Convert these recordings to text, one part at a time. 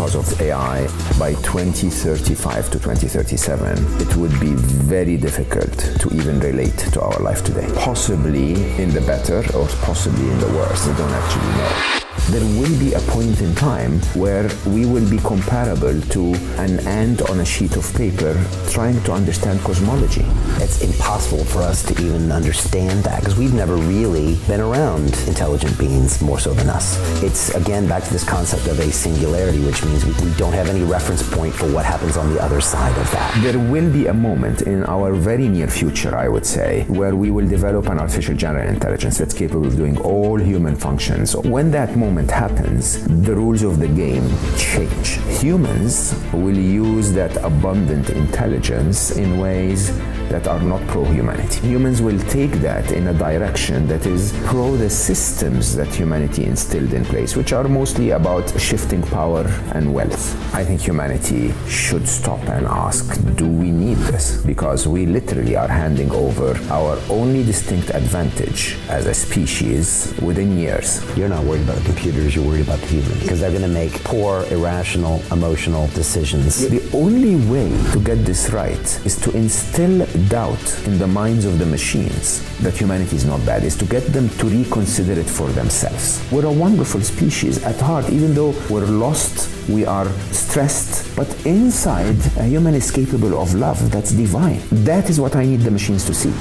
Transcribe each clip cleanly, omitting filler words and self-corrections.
because of AI, by 2035 to 2037, it would be very difficult to even relate to our life today. Possibly in the better or possibly in the worse. We don't actually know. There will be a point in time where we will be comparable to an ant on a sheet of paper trying to understand cosmology. It's impossible for us to even understand that because we've never really been around intelligent beings more so than us. It's again back to this concept of a singularity, which means we don't have any reference point for what happens on the other side of that. There will be a moment in our very near future, I would say, where we will develop an artificial general intelligence that's capable of doing all human functions. When that moment happens, the rules of the game change. Humans will use that abundant intelligence in ways that are not pro-humanity. Humans will take that in a direction that is pro the systems that humanity instilled in place, which are mostly about shifting power and wealth. I think humanity should stop and ask, do we need this? Because we literally are handing over our only distinct advantage as a species within years. You're not worried about the computers, you're worried about the humans, because they're going to make poor, irrational, emotional decisions. The only way to get this right is to instill doubt in the minds of the machines that humanity is not bad, is to get them to reconsider it for themselves. We're a wonderful species at heart, even though we're lost, we are stressed, but inside, a human is capable of love that's divine. That is what I need the machines to see.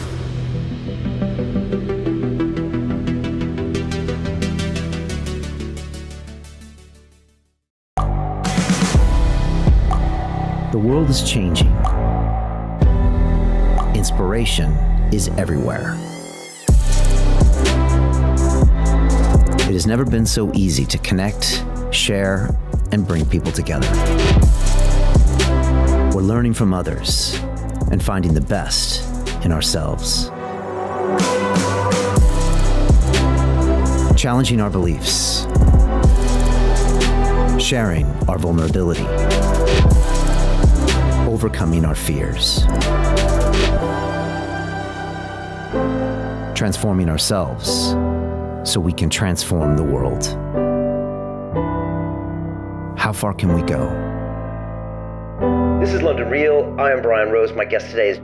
The world is changing. Inspiration is everywhere. It has never been so easy to connect, share, and bring people together. We're learning from others and finding the best in ourselves. Challenging our beliefs, sharing our vulnerability, overcoming our fears, transforming ourselves so we can transform the world. How far can we go? This is London Real. I am Brian Rose. My guest today is...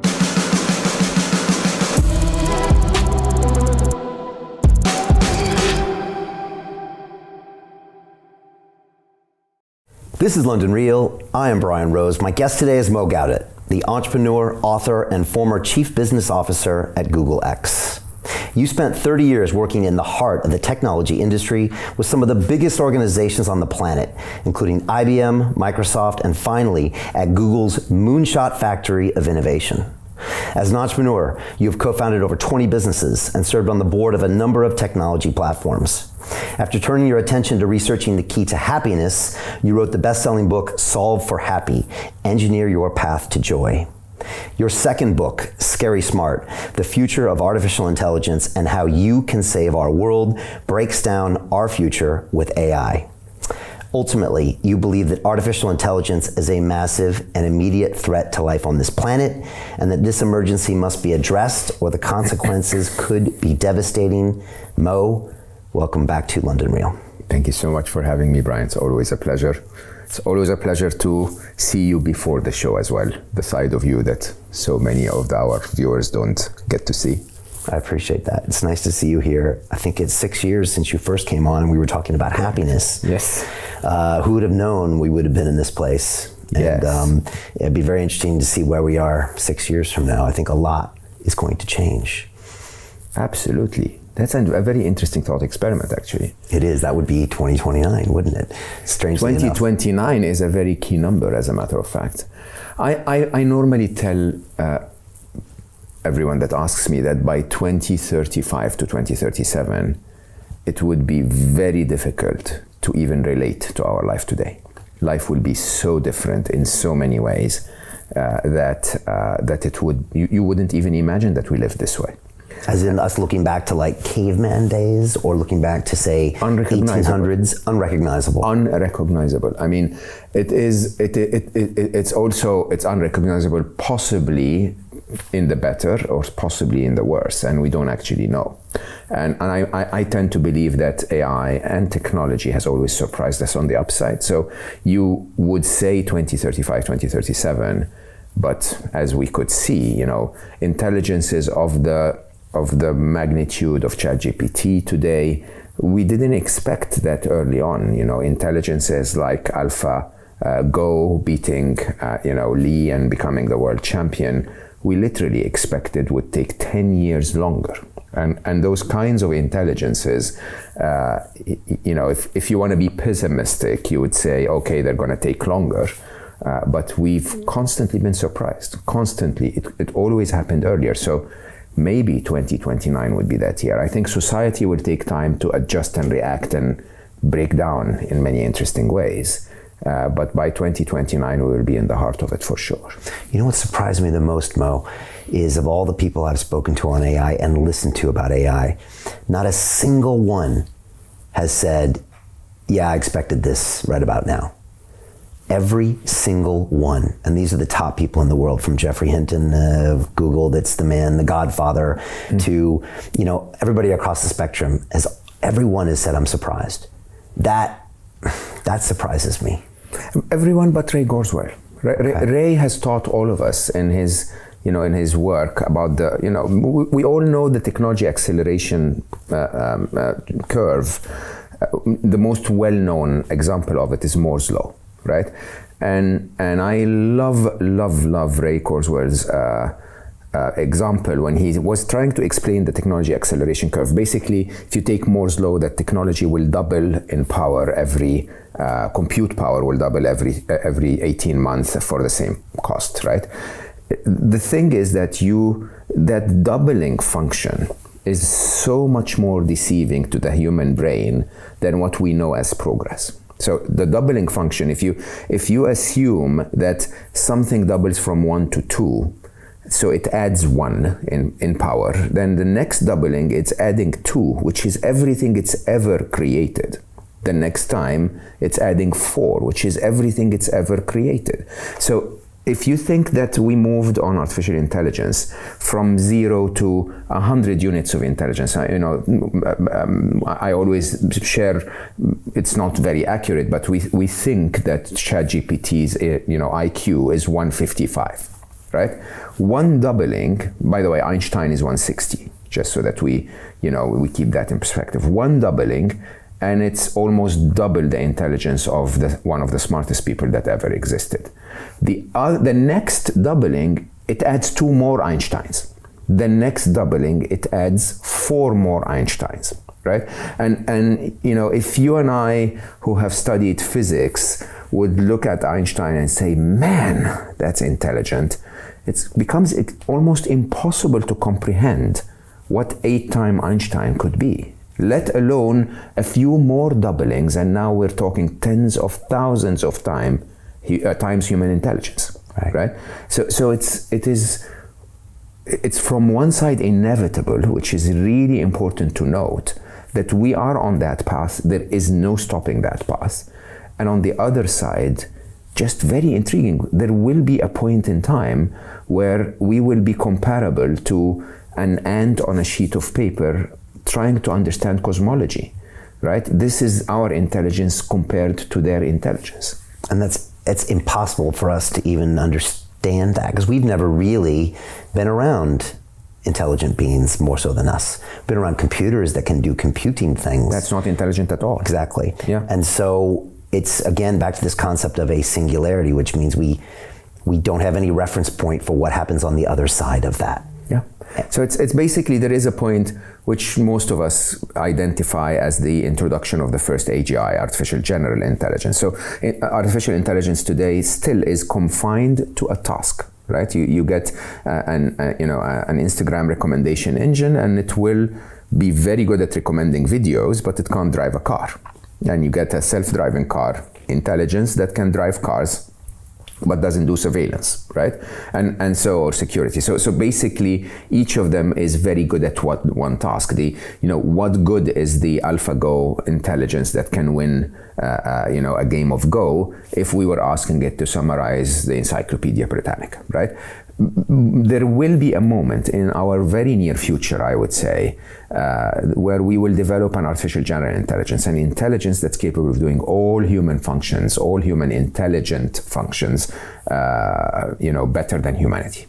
This is London Real. I am Brian Rose. My guest today is Mo Gawdat, the entrepreneur, author, and former chief business officer at Google X. You spent 30 years working in the heart of the technology industry with some of the biggest organizations on the planet, including IBM, Microsoft, and finally at Google's moonshot factory of innovation. As an entrepreneur, you have co-founded over 20 businesses and served on the board of a number of technology platforms. After turning your attention to researching the key to happiness, you wrote the best-selling book, Solve for Happy: Engineer Your Path to Joy. Your second book, Scary Smart: The Future of Artificial Intelligence and How You Can Save Our World, breaks down our future with AI. Ultimately, you believe that artificial intelligence is a massive and immediate threat to life on this planet, and that this emergency must be addressed or the consequences could be devastating. Mo, welcome back to London Real. Thank you so much for having me, Brian. It's always a pleasure. It's always a pleasure to see you before the show as well, the side of you that so many of our viewers don't get to see. I appreciate that. It's nice to see you here. I think it's 6 years since you first came on and we were talking about happiness. Yes. Who would have known we would have been in this place? And Yes. It'd be very interesting to see where we are 6 years from now. I think a lot is going to change. Absolutely. That's a very interesting thought experiment, actually. It is. That would be 2029, wouldn't it? Strangely enough. 2029 is a very key number, as a matter of fact. I normally tell everyone that asks me that by 2035 to 2037, it would be very difficult to even relate to our life today. Life will be so different in so many ways that it would you wouldn't even imagine that we live this way. As in us looking back to like caveman days, or looking back to say 1800s, unrecognizable. Unrecognizable. I mean, it's unrecognizable possibly in the better or possibly in the worse, and we don't actually know. And I tend to believe that AI and technology has always surprised us on the upside. So you would say 2035, 2037, but as we could see, intelligences of the magnitude of ChatGPT today, we didn't expect that early on. Intelligences like AlphaGo beating Lee and becoming the world champion, we literally expected would take 10 years longer. And those kinds of intelligences, if you want to be pessimistic, you would say, okay, they're going to take longer. But we've constantly been surprised. Constantly. It always happened earlier. So maybe 2029 would be that year. I think society will take time to adjust and react and break down in many interesting ways. But by 2029, we will be in the heart of it for sure. You know what surprised me the most, Mo, is of all the people I've spoken to on AI and listened to about AI, not a single one has said, yeah, I expected this right about now. Every single one. And these are the top people in the world, from Jeffrey Hinton of Google, that's the man, the godfather, to, everybody across the spectrum. Everyone has said, I'm surprised. That surprises me. Everyone but Ray Kurzweil. Ray has taught all of us in his work about we all know the technology acceleration curve. The most well-known example of it is Moore's law, right? And I love Ray Kurzweil's example when he was trying to explain the technology acceleration curve. Basically, if you take Moore's law, that technology will double in power every compute power will double every 18 months for the same cost, right? The thing is that that doubling function is so much more deceiving to the human brain than what we know as progress. So the doubling function, if you assume that something doubles from 1 to 2, so it adds 1 in power, then the next doubling, it's adding 2, which is everything it's ever created. The next time, it's adding 4, which is everything it's ever created. So if you think that we moved on artificial intelligence from 0 to 100 units of intelligence, I always share, it's not very accurate, but we think that ChatGPT's IQ is 155, right? One doubling, by the way, Einstein is 160, just so that we keep that in perspective. One doubling, and it's almost double the intelligence of one of the smartest people that ever existed. The next doubling, it adds 2 more Einsteins. The next doubling, it adds 4 more Einsteins, right? And if you and I, who have studied physics, would look at Einstein and say, man, that's intelligent, it becomes almost impossible to comprehend what 8-time Einstein could be, let alone a few more doublings, and now we're talking tens of thousands of times human intelligence, right? So it's from one side inevitable, which is really important to note, that we are on that path. There is no stopping that path. And on the other side, just very intriguing, there will be a point in time where we will be comparable to an ant on a sheet of paper trying to understand cosmology, right? This is our intelligence compared to their intelligence. And it's impossible for us to even understand that, because we've never really been around intelligent beings more so than us. Been around computers that can do computing things. That's not intelligent at all. Exactly. Yeah. And so it's, again, back to this concept of a singularity, which means we don't have any reference point for what happens on the other side of that. Yeah. So it's basically, there is a point which most of us identify as the introduction of the first AGI, artificial general intelligence. So artificial intelligence today still is confined to a task, right? You get an Instagram recommendation engine, and it will be very good at recommending videos, but it can't drive a car. And you get a self-driving car intelligence that can drive cars, but doesn't do surveillance, right? And so, or security. So basically, each of them is very good at one task. What good is the AlphaGo intelligence that can win, a game of Go if we were asking it to summarize the Encyclopedia Britannica, right? there will be a moment in our very near future, I would say, where we will develop an artificial general intelligence, an intelligence that's capable of doing all human functions, all human intelligent functions, better than humanity.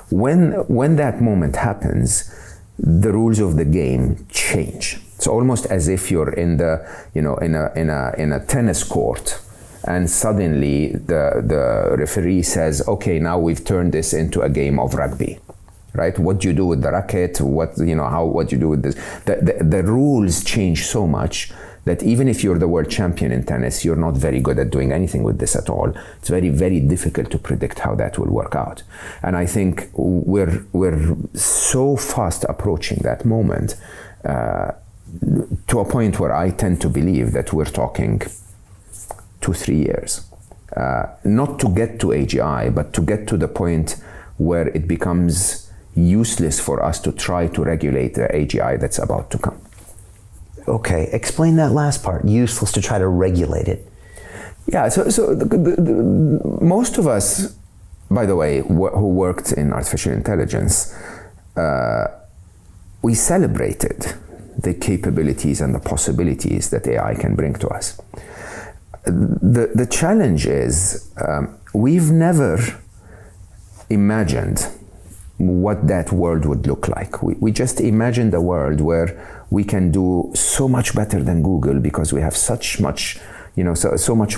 When that moment happens, the rules of the game change. It's almost as if you're in a tennis court, and suddenly the referee says, okay, now we've turned this into a game of rugby, right? What do you do with the racket? What do you do with this? The rules change so much that even if you're the world champion in tennis, you're not very good at doing anything with this at all. It's very, very difficult to predict how that will work out. And I think we're so fast approaching that moment to a point where I tend to believe that we're talking 2-3 years, not to get to AGI, but to get to the point where it becomes useless for us to try to regulate the AGI that's about to come. Okay, explain that last part, useless to try to regulate it. Yeah, so most of us, by the way, who worked in artificial intelligence, we celebrated the capabilities and the possibilities that AI can bring to us. The challenge is we've never imagined what that world would look like. We just imagined a world where we can do so much better than Google because we have so much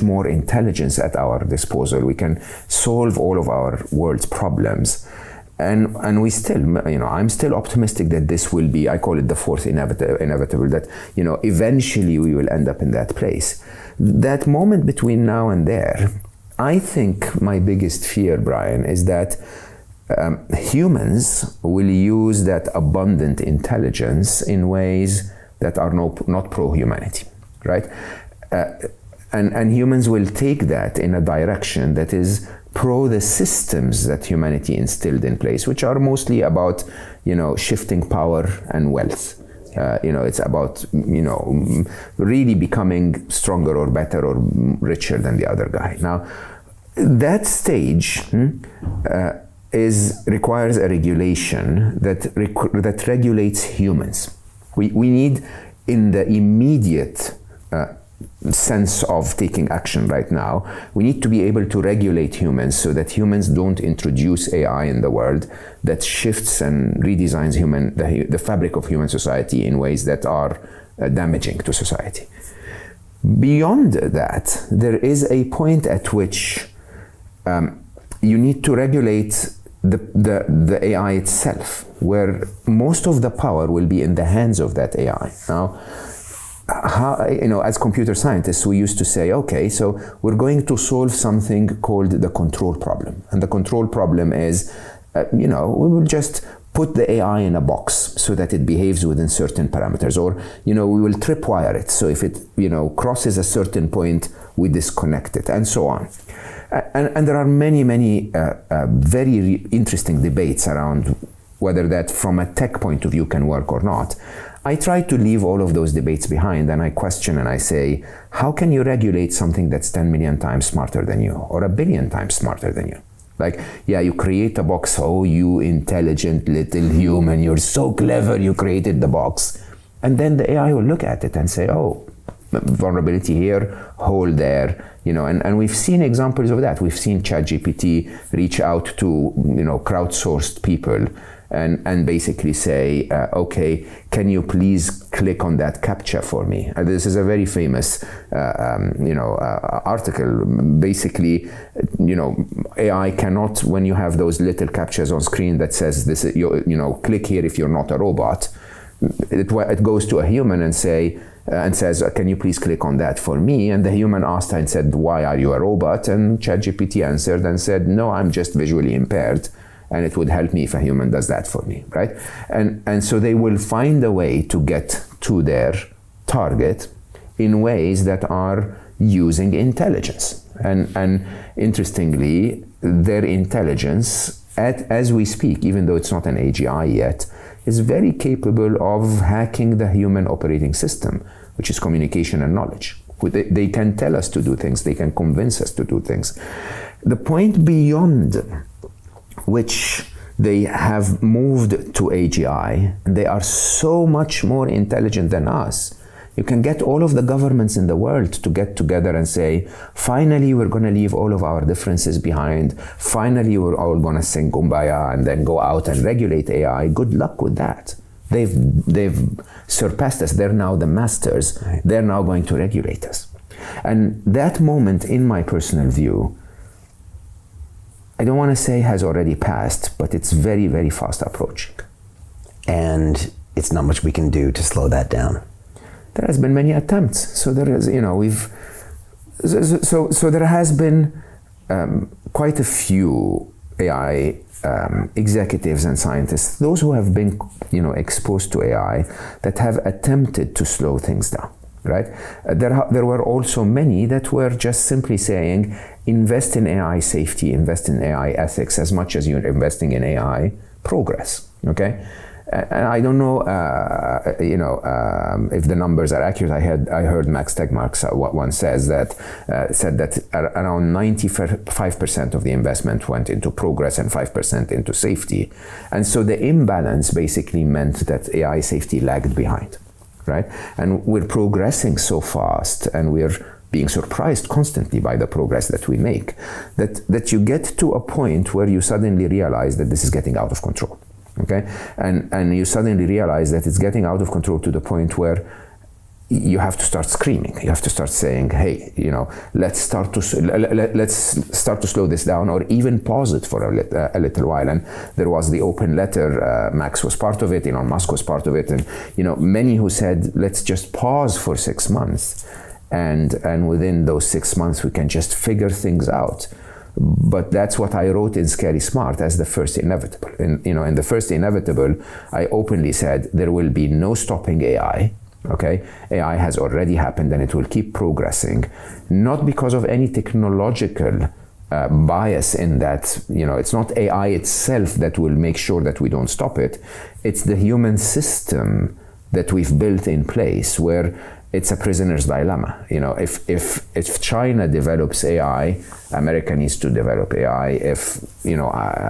more intelligence at our disposal. We can solve all of our world's problems. And we still, I'm still optimistic that this will be, I call it the fourth inevitable, that, eventually we will end up in that place. That moment between now and there, I think my biggest fear, Brian, is that humans will use that abundant intelligence in ways that are not pro-humanity, right? And humans will take that in a direction that is pro the systems that humanity instilled in place, which are mostly about, shifting power and wealth. It's about, really becoming stronger or better or richer than the other guy. Now, that stage requires a regulation that regulates humans. We need, in the immediate sense of taking action right now, we need to be able to regulate humans so that humans don't introduce AI in the world that shifts and redesigns the fabric of human society in ways that are damaging to society. Beyond that, there is a point at which you need to regulate the AI itself, where most of the power will be in the hands of that AI. Now, as computer scientists, we used to say, okay, so we're going to solve something called the control problem. And the control problem is, we will just put the AI in a box so that it behaves within certain parameters, or, we will tripwire it. So if it, crosses a certain point, we disconnect it, and so on. And there are many, many very interesting debates around whether that from a tech point of view can work or not. I try to leave all of those debates behind, and I question and I say, how can you regulate something that's 10 million times smarter than you, or 1 billion times smarter than you? Like, yeah, you create a box, oh, you intelligent little human, you're so clever, you created the box. And then the AI will look at it and say, oh, vulnerability here, hole there, and we've seen examples of that. We've seen ChatGPT reach out to, crowdsourced people and basically say, okay, can you please click on that CAPTCHA for me? This is a very famous, article. Basically, AI cannot, when you have those little CAPTCHAs on screen that says this, click here if you're not a robot. It goes to a human and says, can you please click on that for me? And the human asked and said, why are you a robot? And ChatGPT answered and said, no, I'm just visually impaired, and it would help me if a human does that for me, right? And so they will find a way to get to their target in ways that are using intelligence. And interestingly, their intelligence, as we speak, even though it's not an AGI yet, is very capable of hacking the human operating system, which is communication and knowledge. They can tell us to do things, they can convince us to do things. The point beyond which they have moved to AGI. They are so much more intelligent than us. You can get all of the governments in the world to get together and say, finally, we're going to leave all of our differences behind. Finally, we're all going to sing Kumbaya and then go out and regulate AI. Good luck with that. They've surpassed us. They're now the masters. Right. They're now going to regulate us. And that moment, in my personal view, I don't want to say has already passed, but it's very, very fast approaching. And it's not much we can do to slow that down. There has been many attempts. So there is, so there has been quite a few AI executives and scientists, those who have been, exposed to AI, that have attempted to slow things down, right? There were also many that were just simply saying, invest in AI safety, invest in AI ethics as much as you're investing in AI progress, okay? And I don't know, if the numbers are accurate. I heard Max Tegmark once said that around 95% of the investment went into progress and 5% into safety, and so the imbalance basically meant that AI safety lagged behind, right? And we're progressing so fast, and we're being surprised constantly by the progress that we make, that you get to a point where you suddenly realize that this is getting out of control. Okay, and you suddenly realize that it's getting out of control to the point where you have to start screaming. You have to start saying, "Hey, let's start to slow this down, or even pause it for a little while." And there was the open letter. Max was part of it. Elon Musk was part of it, and many who said, "Let's just pause for 6 months, and within those 6 months we can just figure things out." But that's what I wrote in Scary Smart as the first inevitable. In the first inevitable, I openly said there will be no stopping AI. Okay, AI has already happened, and it will keep progressing, not because of any technological bias in that. It's not AI itself that will make sure that we don't stop it. It's the human system that we've built in place, where it's a prisoner's dilemma. If China develops AI, America needs to develop AI. If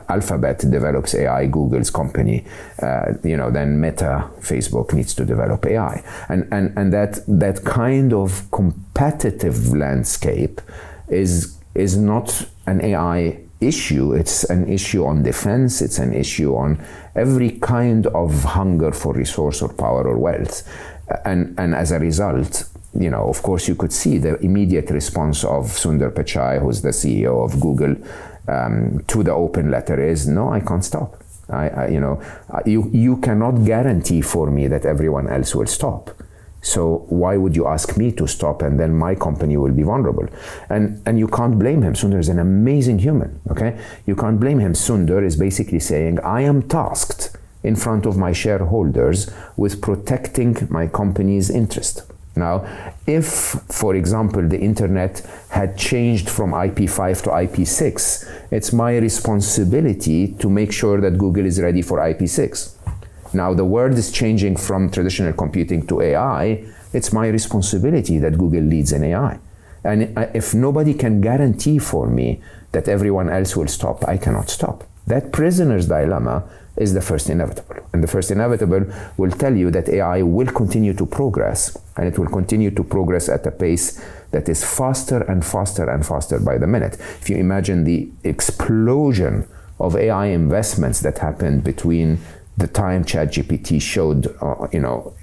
Alphabet develops AI, Google's company, then Meta, Facebook needs to develop AI, and that kind of competitive landscape is not an AI issue. It's an issue on defense. It's an issue on every kind of hunger for resource or power or wealth. And as a result, of course, you could see the immediate response of Sundar Pichai, who's the CEO of Google, to the open letter is, "No, I can't stop. You cannot guarantee for me that everyone else will stop. So why would you ask me to stop, and then my company will be vulnerable?" And you can't blame him. Sundar is an amazing human. Okay, you can't blame him. Sundar is basically saying, "I am tasked in front of my shareholders with protecting my company's interest." Now, if, for example, the internet had changed from IP5 to IP6, it's my responsibility to make sure that Google is ready for IP6. Now, the world is changing from traditional computing to AI. It's my responsibility that Google leads in AI. And if nobody can guarantee for me that everyone else will stop, I cannot stop. That prisoner's dilemma is the first inevitable. And the first inevitable will tell you that AI will continue to progress, and it will continue to progress at a pace that is faster and faster and faster by the minute. If you imagine the explosion of AI investments that happened between the time ChatGPT showed,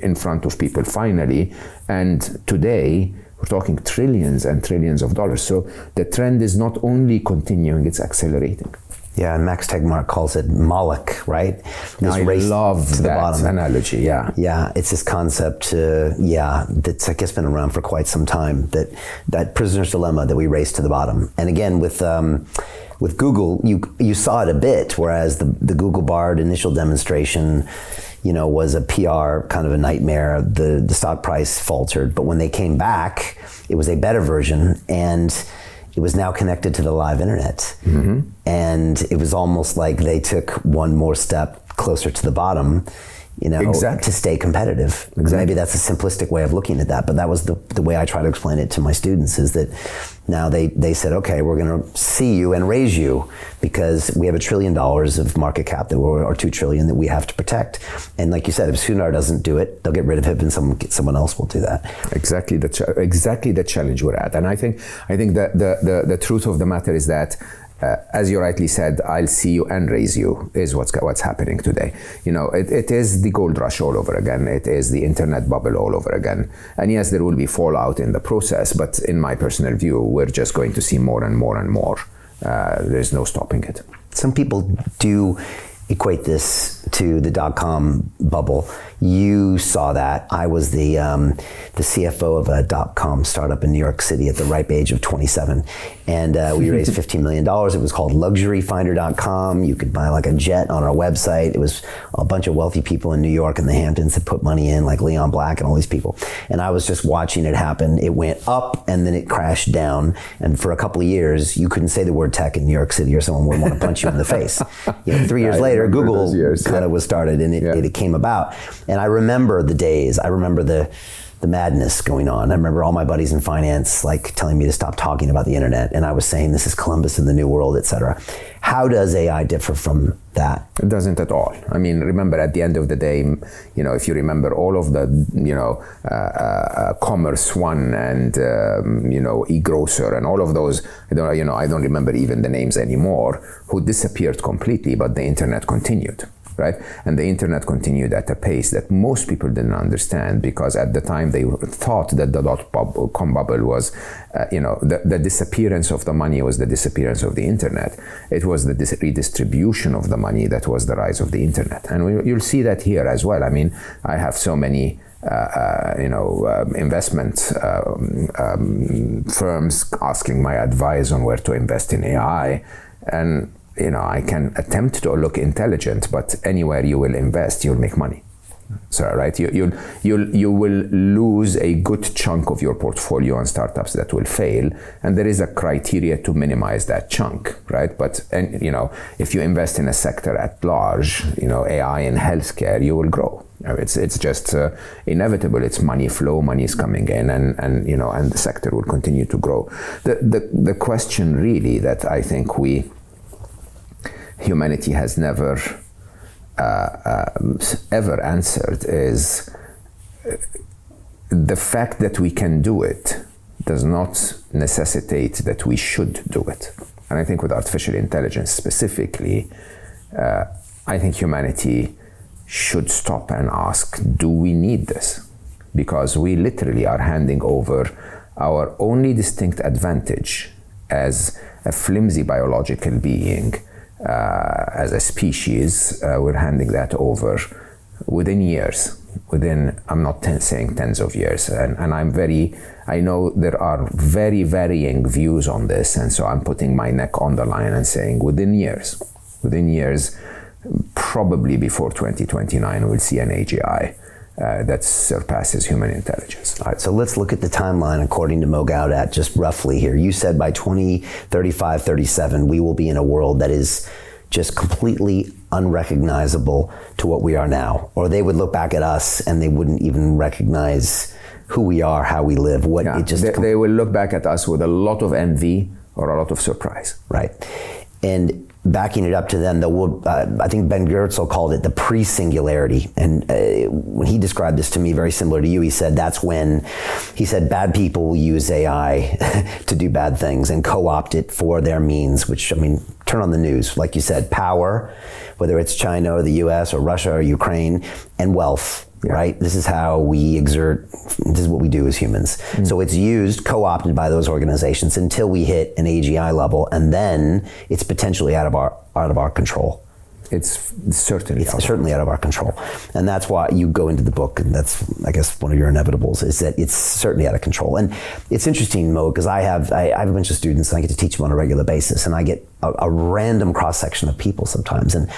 in front of people finally, and today, we're talking trillions and trillions of dollars. So the trend is not only continuing, it's accelerating. Yeah, and Max Tegmark calls it Moloch, right? I love that analogy, yeah. Yeah, it's this concept, that's, I guess, been around for quite some time, that prisoner's dilemma that we race to the bottom. And again, with Google, you saw it a bit, whereas the Google Bard initial demonstration, was a PR kind of a nightmare. The stock price faltered, but when they came back, it was a better version, and it was now connected to the live internet. Mm-hmm. And it was almost like they took one more step closer to the bottom, to stay competitive. Exactly. Maybe that's a simplistic way of looking at that, but that was the way I try to explain it to my students, is that Now they said, okay, we're going to see you and raise you because we have $1 trillion of market cap or $2 trillion that we have to protect. And like you said, if Sundar doesn't do it, they'll get rid of him and someone else will do that. Exactly the challenge we're at. And I think that the truth of the matter is that as you rightly said, I'll see you and raise you is what's happening today. It is the gold rush all over again. It is the internet bubble all over again. And yes, there will be fallout in the process, but in my personal view, we're just going to see more and more and more. There's no stopping it. Some people do equate this to the dot-com bubble. You saw that. I was the CFO of a dot-com startup in New York City at the ripe age of 27. And we raised $15 million. It was called luxuryfinder.com. You could buy like a jet on our website. It was a bunch of wealthy people in New York and the Hamptons that put money in, like Leon Black and all these people. And I was just watching it happen. It went up and then it crashed down. And for a couple of years, you couldn't say the word tech in New York City or someone would want to punch you in the face. 3 years later, Google kind of was started and it came about. And I remember the days. I remember the madness going on. I remember all my buddies in finance like telling me to stop talking about the internet, and I was saying this is Columbus in the New World, etc. How does AI differ from that? It doesn't at all. I mean, remember at the end of the day, if you remember all of the, Commerce One and eGrocer and all of those, I don't remember even the names anymore, who disappeared completely, but the internet continued. Right? And the internet continued at a pace that most people didn't understand, because at the time they thought that the dot-com bubble was, the disappearance of the money was the disappearance of the internet. It was the redistribution of the money that was the rise of the internet. And you'll see that here as well. I mean, I have so many investment firms asking my advice on where to invest in AI. And I can attempt to look intelligent, but anywhere you will invest, you'll make money. So, right, you will lose a good chunk of your portfolio on startups that will fail, and there is a criteria to minimize that chunk, right? But if you invest in a sector at large, AI and healthcare, you will grow. It's just inevitable. It's money flow, money is coming in, and the sector will continue to grow. The question really that I think humanity has never ever answered is the fact that we can do it does not necessitate that we should do it. And I think with artificial intelligence specifically, I think humanity should stop and ask, do we need this? Because we literally are handing over our only distinct advantage as a flimsy biological being, as a species, we're handing that over within years. I'm not saying tens of years, and I know there are very varying views on this, and so I'm putting my neck on the line and saying within years, probably before 2029, we'll see an AGI that surpasses human intelligence. All right, so let's look at the timeline according to Mo Gawdat, just roughly here. You said by 2035, 37, we will be in a world that is just completely unrecognizable to what we are now. Or they would look back at us and they wouldn't even recognize who we are, how we live. They will look back at us with a lot of envy or a lot of surprise. Right. And backing it up to them, I think Ben Goertzel called it the pre-singularity. And when he described this to me, very similar to you, he said bad people will use AI to do bad things and co-opt it for their means, which, turn on the news. Like you said, power, whether it's China or the US or Russia or Ukraine, and wealth. Yeah. Right? This is how we exert, this is what we do as humans. So it's used, co-opted by those organizations until we hit an AGI level, and then it's potentially out of our control. It's certainly out of our control. And that's why you go into the book, and that's, I guess, one of your inevitables, is that it's certainly out of control. And it's interesting, Mo, because I have a bunch of students, and I get to teach them on a regular basis, and I get a random cross-section of people sometimes. And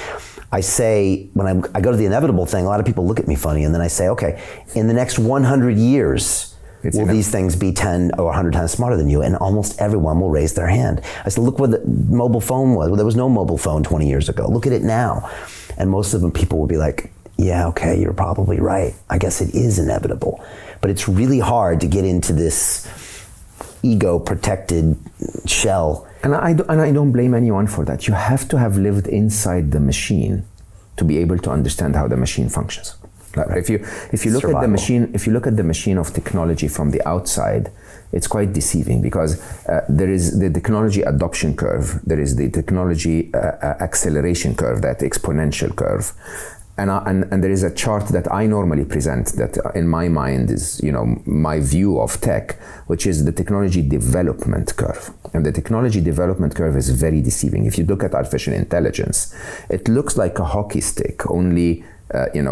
I say, when I go to the inevitable thing, a lot of people look at me funny, and then I say, okay, in the next 100 years, will these things be 10 or 100 times smarter than you? And almost everyone will raise their hand. I said, look what the mobile phone was. Well, there was no mobile phone 20 years ago. Look at it now. And most of them, people will be like, yeah, okay, you're probably right. I guess it is inevitable. But it's really hard to get into this ego-protected shell. And I don't blame anyone for that. You have to have lived inside the machine to be able to understand how the machine functions. Like if you look at the machine of technology from the outside, it's quite deceiving, because there is the technology adoption curve, there is the technology acceleration curve, that exponential curve, and there is a chart that I normally present that in my mind is, you know, my view of tech, which is the technology development curve. And the technology development curve is very deceiving. If you look at artificial intelligence, it looks like a hockey stick, only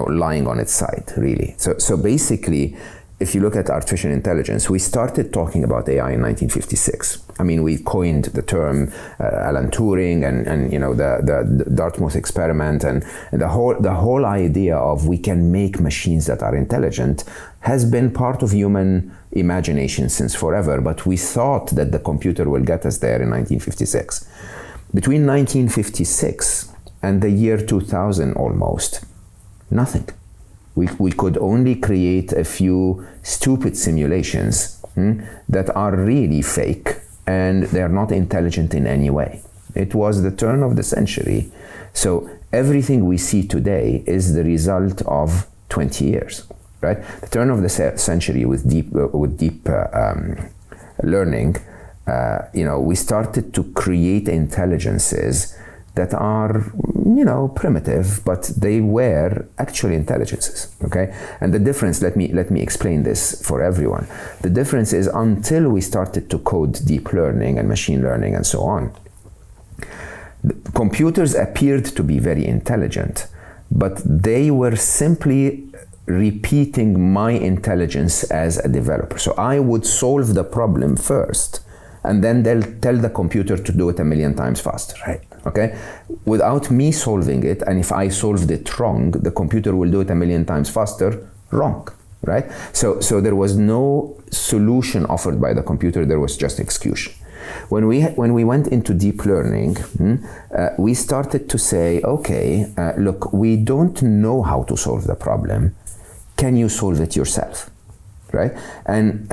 lying on its side, really. So basically, if you look at artificial intelligence, we started talking about AI in 1956. I mean, we coined the term Alan Turing and the Dartmouth experiment, and the whole idea of we can make machines that are intelligent has been part of human imagination since forever. But we thought that the computer will get us there in 1956. Between 1956 and the year 2000, almost nothing. We could only create a few stupid simulations that are really fake, and they're not intelligent in any way. It was the turn of the century. So everything we see today is the result of 20 years, right? The turn of the century with deep learning, we started to create intelligences that are, primitive, but they were actually intelligences, okay? And the difference, let me explain this for everyone. The difference is, until we started to code deep learning and machine learning and so on, computers appeared to be very intelligent, but they were simply repeating my intelligence as a developer. So I would solve the problem first, and then they'll tell the computer to do it 1,000,000 times faster, right? Okay? Without me solving it, and if I solved it wrong, the computer will do it 1,000,000 times faster, wrong, right? So there was no solution offered by the computer, there was just execution. When we went into deep learning, we started to say, okay, look, we don't know how to solve the problem. Can you solve it yourself? Right? And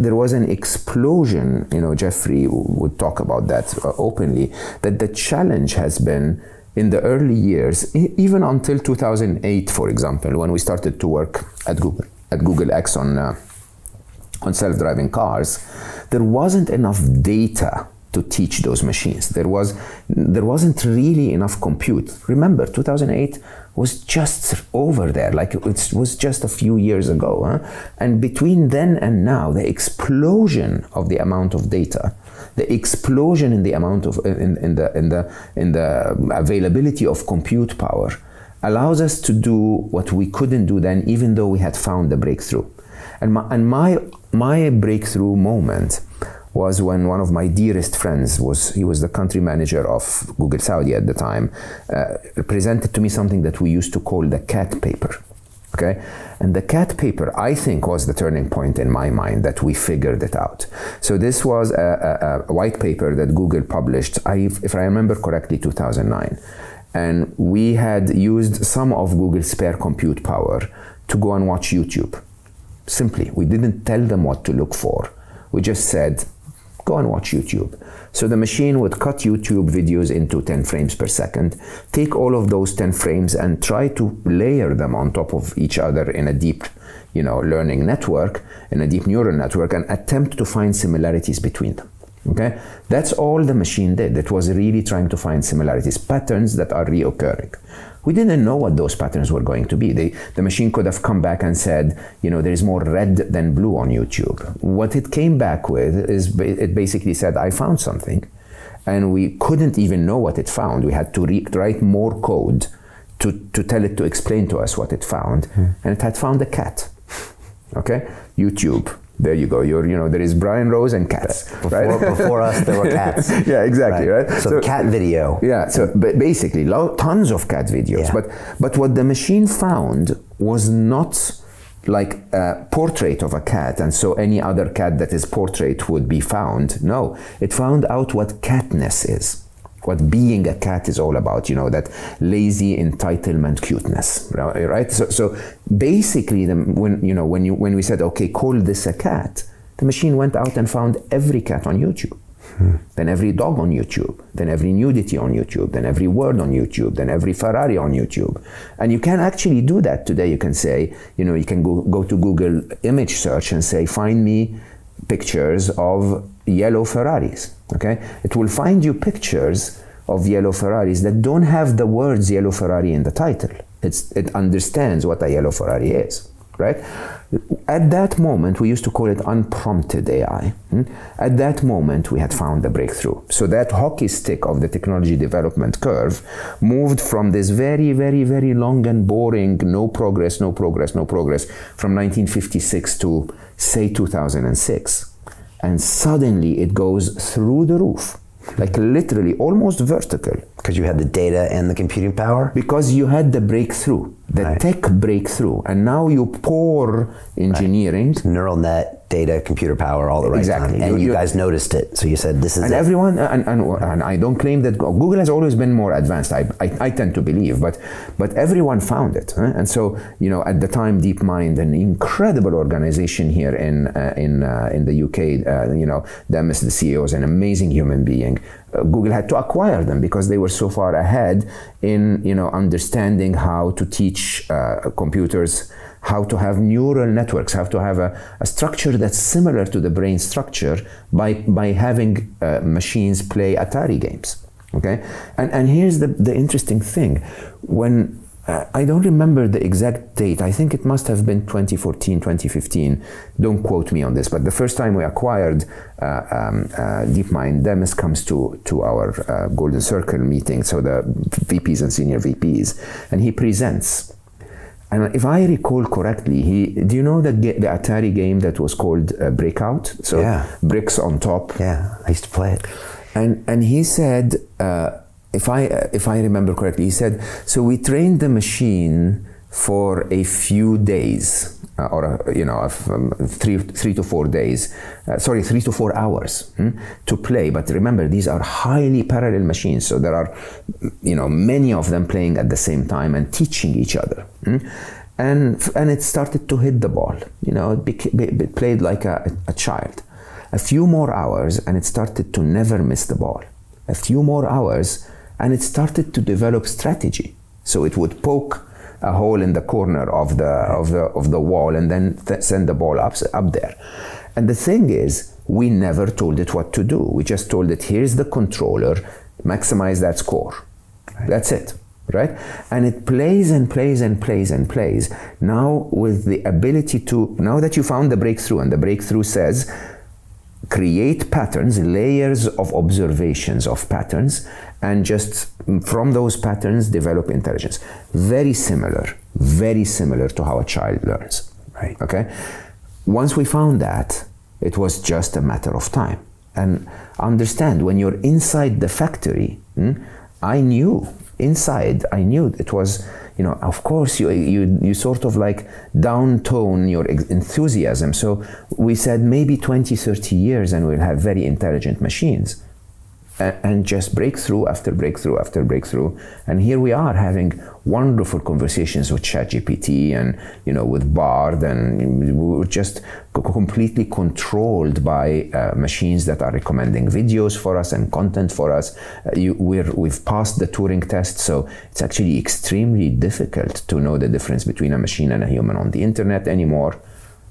there was an explosion, Jeffrey would talk about that openly, that the challenge has been in the early years, even until 2008, for example, when we started to work at Google X on self-driving cars, there wasn't enough data to teach those machines. There wasn't really enough compute. Remember, 2008 was just over there, like it was just a few years ago. And between then and now, the explosion of the amount of data, the explosion in the amount of in the availability of compute power, allows us to do what we couldn't do then, even though we had found the breakthrough. And my breakthrough moment was when one of my dearest friends he was the country manager of Google Saudi at the time, presented to me something that we used to call the cat paper. Okay? And the cat paper, I think, was the turning point in my mind that we figured it out. So this was a white paper that Google published, if I remember correctly, 2009. And we had used some of Google's spare compute power to go and watch YouTube. Simply, we didn't tell them what to look for. We just said, go and watch YouTube. So the machine would cut YouTube videos into 10 frames per second, take all of those 10 frames and try to layer them on top of each other in a deep, learning network, in a deep neural network, and attempt to find similarities between them. Okay? That's all the machine did. It was really trying to find similarities, patterns that are reoccurring. We didn't know what those patterns were going to be. The machine could have come back and said, there is more red than blue on YouTube. What it came back with is, it basically said, I found something. And we couldn't even know what it found. We had to write more code to tell it to explain to us what it found. And it had found a cat. Okay? YouTube. There you go. There is Brian Rose and cats. Before us, there were cats. Yeah, exactly. Right. So cat video. Yeah. So basically, tons of cat videos. Yeah. But what the machine found was not like a portrait of a cat, and so any other cat that is portrait would be found. No, it found out what catness is. What being a cat is all about, that lazy entitlement cuteness, right? So basically, when we said, okay, call this a cat, The machine went out and found every cat on YouTube. Then every dog on YouTube, then every nudity on YouTube, then every word on YouTube, then every Ferrari on YouTube. And you can actually do that today. You can say, you can go to Google image search and say, find me pictures of yellow Ferraris, okay? It will find you pictures of yellow Ferraris that don't have the words yellow Ferrari in the title. It understands what a yellow Ferrari is, right? At that moment, we used to call it unprompted AI. At that moment, we had found the breakthrough. So that hockey stick of the technology development curve moved from this very, very, very long and boring, no progress, from 1956 to, say, 2006. And suddenly it goes through the roof, like literally almost vertical. Because you had the data and the computing power? Because you had the breakthrough, the tech breakthrough, and now you pour engineering. Neural net, data, computer power, all the right Exactly. time. And you guys noticed it, so you said this is and it. Everyone, and I don't claim that Google has always been more advanced, I tend to believe, but everyone found it. And so, at the time, DeepMind, an incredible organization here in the UK, Demis, the CEO, is an amazing human being. Google had to acquire them because they were so far ahead in understanding how to teach computers how to have neural networks, how to have a structure that's similar to the brain structure by having machines play Atari games. Okay, and here's the interesting thing. When I don't remember the exact date. I think it must have been 2014, 2015. Don't quote me on this, but the first time we acquired DeepMind, Demis comes to our Golden Circle meeting, so the VPs and senior VPs, and he presents. And if I recall correctly, do you know the Atari game that was called Breakout? So bricks on top. Yeah, I used to play it. And he said, if I remember correctly, he said, so we trained the machine for a few days, or 3 to 4 days, 3 to 4 hours to play. But remember, these are highly parallel machines, so there are many of them playing at the same time and teaching each other. And it started to hit the ball. It played like a child. A few more hours, and it started to never miss the ball. A few more hours, and it started to develop strategy. So it would poke a hole in the corner of the wall and then send the ball up there. And the thing is, we never told it what to do. We just told it, here's the controller, maximize that score. Right. That's it, right? And it plays and plays and plays and plays. Now with the ability to, now that you found the breakthrough, and the breakthrough says, create patterns, layers of observations of patterns, and just from those patterns develop intelligence. Very similar to how a child learns. Right. Okay. Once we found that, it was just a matter of time. And understand, when you're inside the factory, I knew it was, of course you sort of like downtone your enthusiasm. So we said maybe 20, 30 years and we'll have very intelligent machines. And just breakthrough after breakthrough after breakthrough. And here we are having wonderful conversations with ChatGPT and, with Bard, and we're just completely controlled by machines that are recommending videos for us and content for us. We've passed the Turing test, so it's actually extremely difficult to know the difference between a machine and a human on the internet anymore.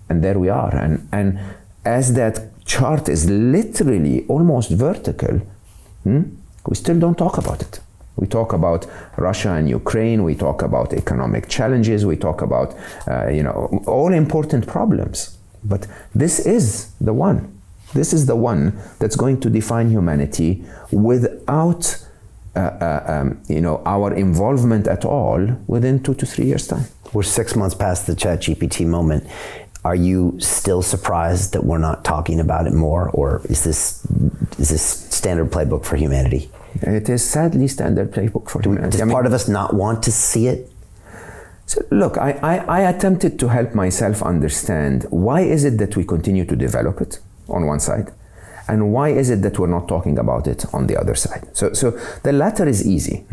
And there we are. And as that chart is literally almost vertical, we still don't talk about it. We talk about Russia and Ukraine. We talk about economic challenges. We talk about, all important problems. But this is the one. This is the one that's going to define humanity without, our involvement at all within 2 to 3 years' time. We're 6 months past the ChatGPT moment. Are you still surprised that we're not talking about it more, or is this standard playbook for humanity? It is sadly standard playbook for humanity. Does part of us not want to see it? So look, I attempted to help myself understand why is it that we continue to develop it on one side, and why is it that we're not talking about it on the other side. So the latter is easy.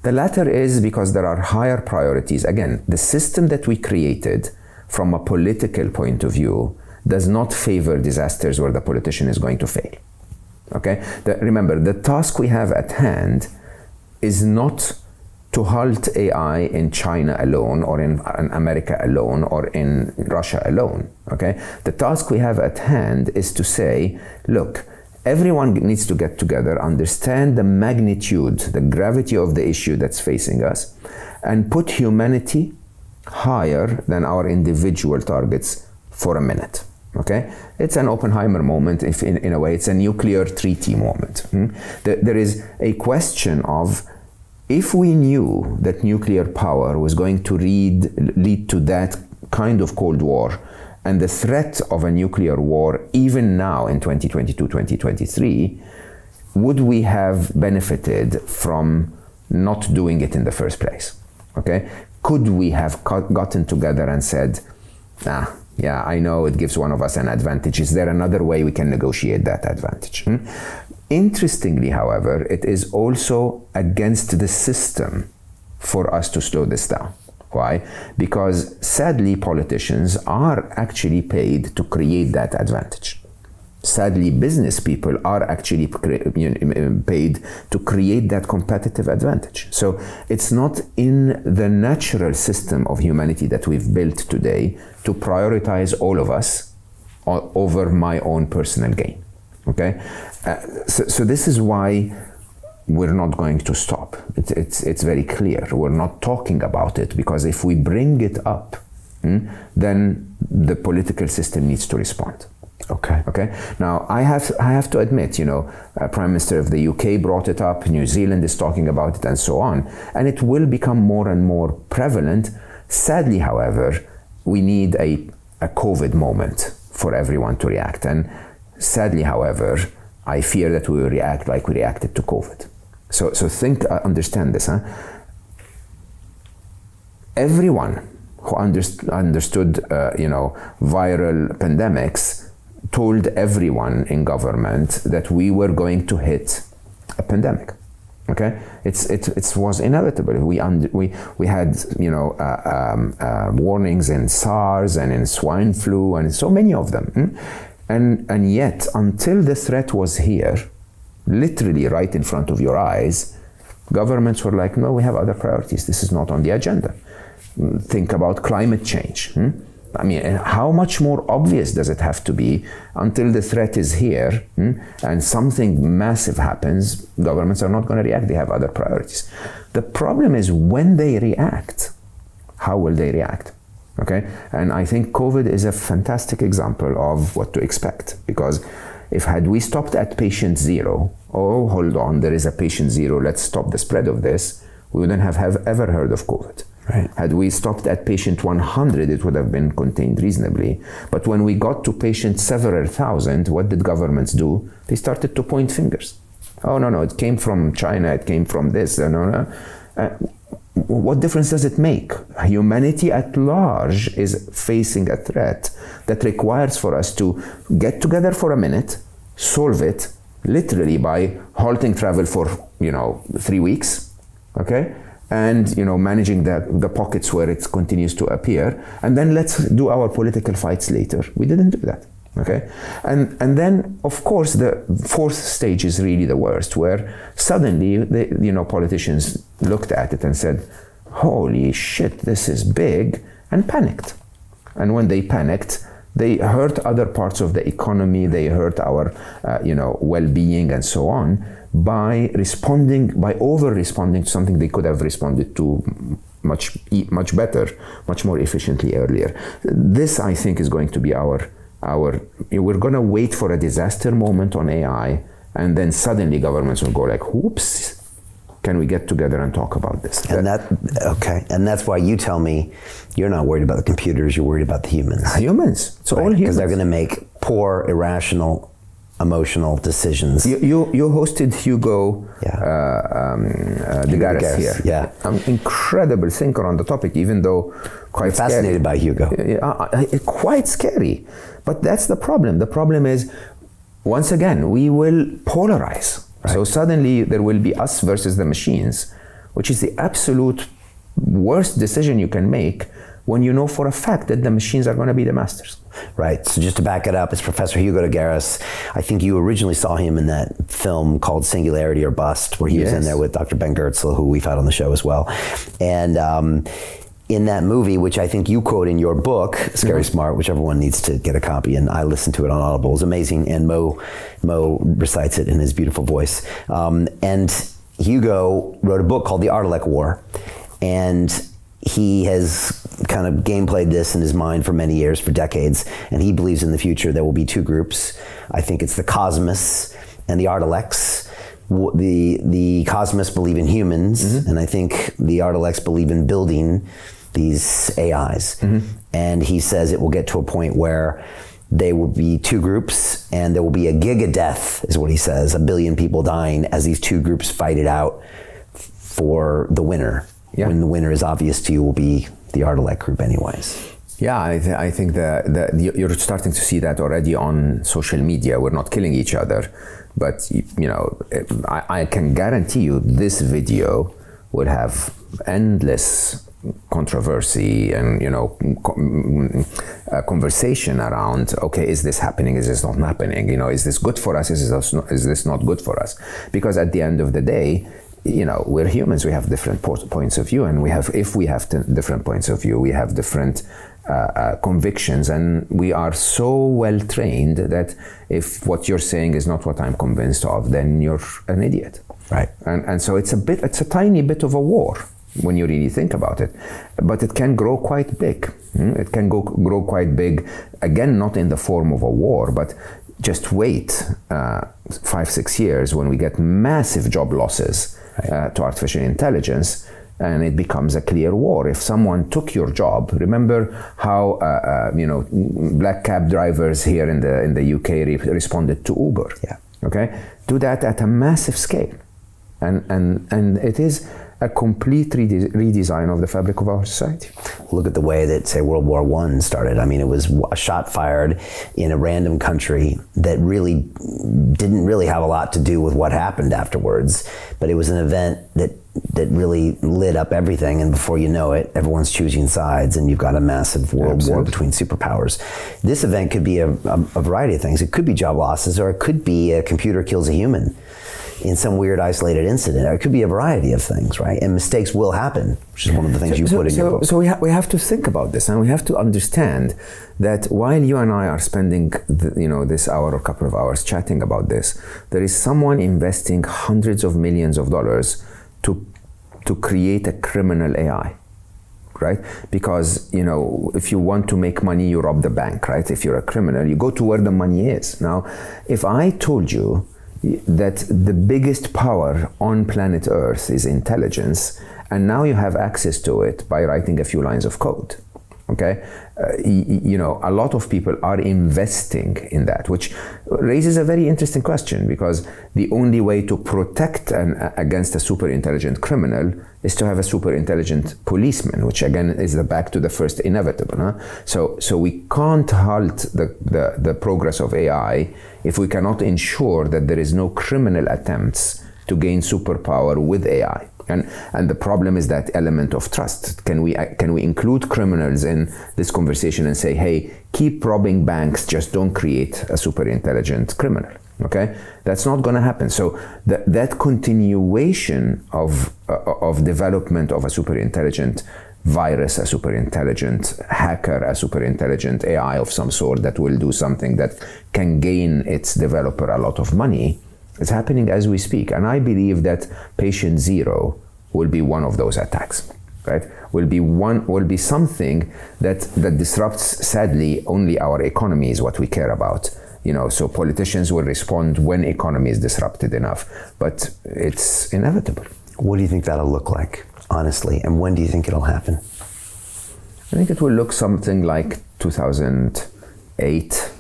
The latter is because there are higher priorities. Again, the system that we created from a political point of view does not favor disasters where the politician is going to fail. Okay? Remember, the task we have at hand is not to halt AI in China alone, or in America alone, or in Russia alone. Okay? The task we have at hand is to say, look, everyone needs to get together, understand the magnitude, the gravity of the issue that's facing us, and put humanity higher than our individual targets for a minute. Okay? It's an Oppenheimer moment, if in a way, it's a nuclear treaty moment. There is a question of, if we knew that nuclear power was going to lead to that kind of Cold War, and the threat of a nuclear war, even now in 2022, 2023, would we have benefited from not doing it in the first place? Okay? Could we have gotten together and said, yeah, I know it gives one of us an advantage. Is there another way we can negotiate that advantage? Interestingly, however, it is also against the system for us to slow this down. Why? Because sadly, politicians are actually paid to create that advantage. Sadly, business people are actually paid to create that competitive advantage. So it's not in the natural system of humanity that we've built today to prioritize all of us over my own personal gain. Okay? So this is why we're not going to stop. It's very clear. We're not talking about it, because if we bring it up, then the political system needs to respond. Okay. Now, I have to admit, Prime Minister of the UK brought it up, New Zealand is talking about it, and so on. And it will become more and more prevalent. Sadly, however, we need a COVID moment for everyone to react. And sadly, however, I fear that we will react like we reacted to COVID. So understand this. Everyone who understood, viral pandemics told everyone in government that we were going to hit a pandemic. Okay, it was inevitable. We had warnings in SARS and in swine flu and so many of them, and yet until the threat was here, literally right in front of your eyes, governments were like, no, we have other priorities. This is not on the agenda. Think about climate change. I mean, how much more obvious does it have to be? Until the threat is here and something massive happens, governments are not going to react. They have other priorities. The problem is when they react, how will they react? Okay? And I think COVID is a fantastic example of what to expect, because had we stopped at patient 0, oh, hold on, there is a patient 0, let's stop the spread of this, we wouldn't have ever heard of COVID. Right. Had we stopped at patient 100, it would have been contained reasonably. But when we got to patient several thousand, what did governments do? They started to point fingers. Oh, no, it came from China, it came from this. What difference does it make? Humanity at large is facing a threat that requires for us to get together for a minute, solve it, literally by halting travel for, 3 weeks, okay? And managing the pockets where it continues to appear, and then let's do our political fights later. We didn't do that, okay? And then, of course, the fourth stage is really the worst, where suddenly politicians looked at it and said, holy shit, this is big, and panicked. And when they panicked, they hurt other parts of the economy, they hurt our well-being and so on, by over-responding to something they could have responded to much better, much more efficiently earlier. This, I think, is going to be we're going to wait for a disaster moment on AI, and then suddenly governments will go like, whoops, can we get together and talk about this? And that's why you tell me you're not worried about the computers, you're worried about the humans. Humans. It's all humans. Because they're going to make poor, irrational, emotional decisions. You hosted Hugo Degaris here. Yeah. I'm incredible thinker on the topic, even though quite fascinated by Hugo. Quite scary. But that's the problem. The problem is, once again, we will polarize. Right. So suddenly there will be us versus the machines, which is the absolute worst decision you can make, when you know for a fact that the machines are going to be the masters. Right. So just to back it up, it's Professor Hugo de Garis. I think you originally saw him in that film called Singularity or Bust, where he was in there with Dr. Ben Goertzel, who we've had on the show as well. And in that movie, which I think you quote in your book, Scary Smart, which everyone needs to get a copy, and I listened to it on Audible. It's amazing, and Mo recites it in his beautiful voice. And Hugo wrote a book called The Ardalek War, and he has kind of gameplayed this in his mind for many years, for decades, and he believes in the future there will be two groups. I think it's the Cosmists and the Ardaleks. The Cosmists believe in humans, and I think the Ardaleks believe in building these AIs. And he says it will get to a point where they will be two groups, and there will be a giga-death, is what he says, 1 billion people dying as these two groups fight it out for the winner. Yeah. When the winner is obvious to you, will be the Ardalek group anyways. Yeah, I think that you're starting to see that already on social media. We're not killing each other, but I can guarantee you this video would have endless controversy and conversation around, okay, is this happening, is this not happening, is this good for us, is this not good for us? Because at the end of the day, we're humans, we have different points of view, and if we have different points of view, we have different convictions, and we are so well trained that if what you're saying is not what I'm convinced of, then you're an idiot. Right. And so it's a tiny bit of a war when you really think about it, but it can grow quite big. It can grow quite big, again, not in the form of a war, but just wait 5-6 years when we get massive job losses to artificial intelligence, and it becomes a clear war. If someone took your job, remember how black cab drivers here in the UK responded to Uber. Yeah. Okay, do that at a massive scale, and it is a complete redesign of the fabric of our society. Look at the way that, say, World War I started. I mean, it was a shot fired in a random country that really didn't really have a lot to do with what happened afterwards, but it was an event that really lit up everything, and before you know it, everyone's choosing sides, and you've got a massive world war between superpowers. This event could be a variety of things. It could be job losses, or it could be a computer kills a human in some weird isolated incident. It could be a variety of things, right? And mistakes will happen, which is one of the things you put in your book. So we have to think about this, and we have to understand that while you and I are spending this hour or couple of hours chatting about this, there is someone investing hundreds of millions of dollars to create a criminal AI. Right? Because, if you want to make money, you rob the bank, right? If you're a criminal, you go to where the money is. Now, if I told you that the biggest power on planet Earth is intelligence, and now you have access to it by writing a few lines of code, okay? A lot of people are investing in that, which raises a very interesting question, because the only way to protect against a super intelligent criminal is to have a super intelligent policeman, which again is back to the first inevitable. Huh? So we can't halt the progress of AI if we cannot ensure that there is no criminal attempts to gain superpower with AI. And the problem is that element of trust. Can we include criminals in this conversation and say, hey, keep robbing banks, just don't create a super intelligent criminal? Okay, that's not going to happen. So that continuation of development of a super intelligent virus, a super intelligent hacker, a super intelligent AI of some sort that will do something that can gain its developer a lot of money, it's happening as we speak. And I believe that patient zero will be one of those attacks, right? Will be something that disrupts, sadly, only our economy is what we care about. So politicians will respond when economy is disrupted enough, but it's inevitable. What do you think that'll look like, honestly? And when do you think it'll happen? I think it will look something like 2008,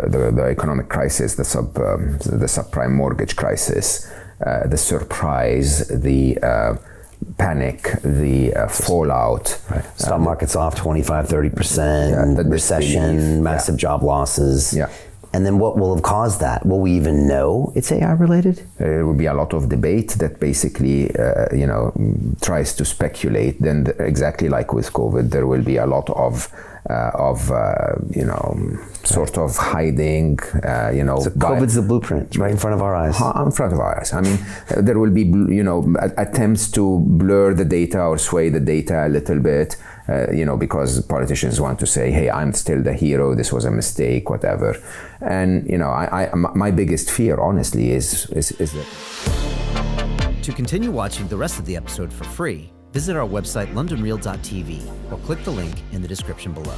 the economic crisis, the subprime mortgage crisis, the surprise, the panic, the fallout. Right. Stock market's off 25-30%, recession, massive job losses. Yeah. And then what will have caused that? Will we even know it's AI related? There will be a lot of debate that basically, tries to speculate. Then, exactly like with COVID, there will be a lot of sort of hiding. So COVID's the blueprint right in front of our eyes. In front of our eyes. I mean, there will be, attempts to blur the data or sway the data a little bit. Because politicians want to say, hey, I'm still the hero, this was a mistake, whatever. And, my biggest fear, honestly, is that. To continue watching the rest of the episode for free, visit our website, londonreal.tv, or click the link in the description below.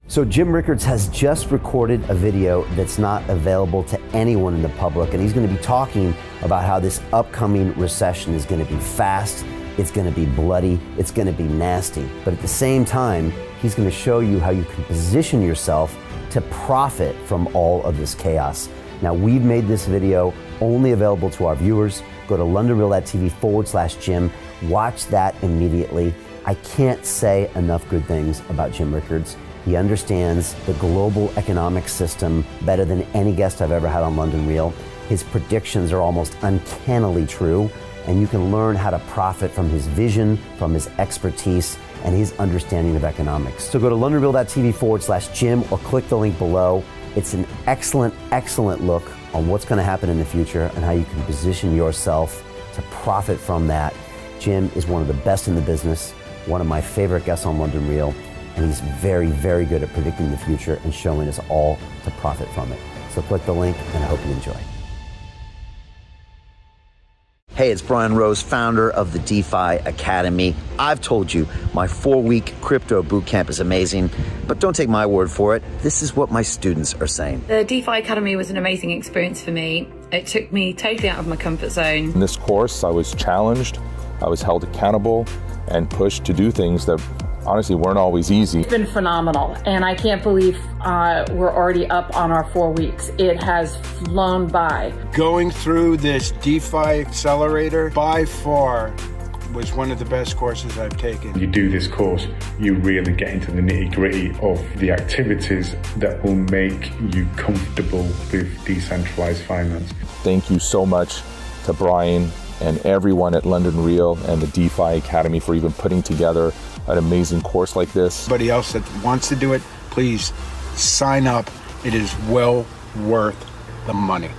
So Jim Rickards has just recorded a video that's not available to anyone in the public, and he's going to be talking about how this upcoming recession is going to be fast, it's going to be bloody, it's going to be nasty. But at the same time, he's going to show you how you can position yourself to profit from all of this chaos. Now, we've made this video only available to our viewers. Go to londonreal.tv/Jim. Watch that immediately. I can't say enough good things about Jim Rickards. He understands the global economic system better than any guest I've ever had on London Real. His predictions are almost uncannily true, and you can learn how to profit from his vision, from his expertise, and his understanding of economics. So go to londonreal.tv/Jim or click the link below. It's an excellent, excellent look on what's going to happen in the future and how you can position yourself to profit from that. Jim is one of the best in the business, one of my favorite guests on London Real, and he's very, very good at predicting the future and showing us all to profit from it. So click the link, and I hope you enjoy. Hey, it's Brian Rose, founder of the DeFi Academy. I've told you my 4-week crypto bootcamp is amazing, but don't take my word for it. This is what my students are saying. The DeFi Academy was an amazing experience for me. It took me totally out of my comfort zone. In this course, I was challenged, I was held accountable, and pushed to do things that honestly weren't always easy. It's been phenomenal, and I can't believe we're already up on our 4 weeks. It has flown by. Going through this DeFi accelerator by far was one of the best courses I've taken. You do this course, you really get into the nitty-gritty of the activities that will make you comfortable with decentralized finance. Thank you so much to Brian and everyone at London Real and the DeFi Academy for even putting together an amazing course like this. Anybody else that wants to do it, please sign up. It is well worth the money.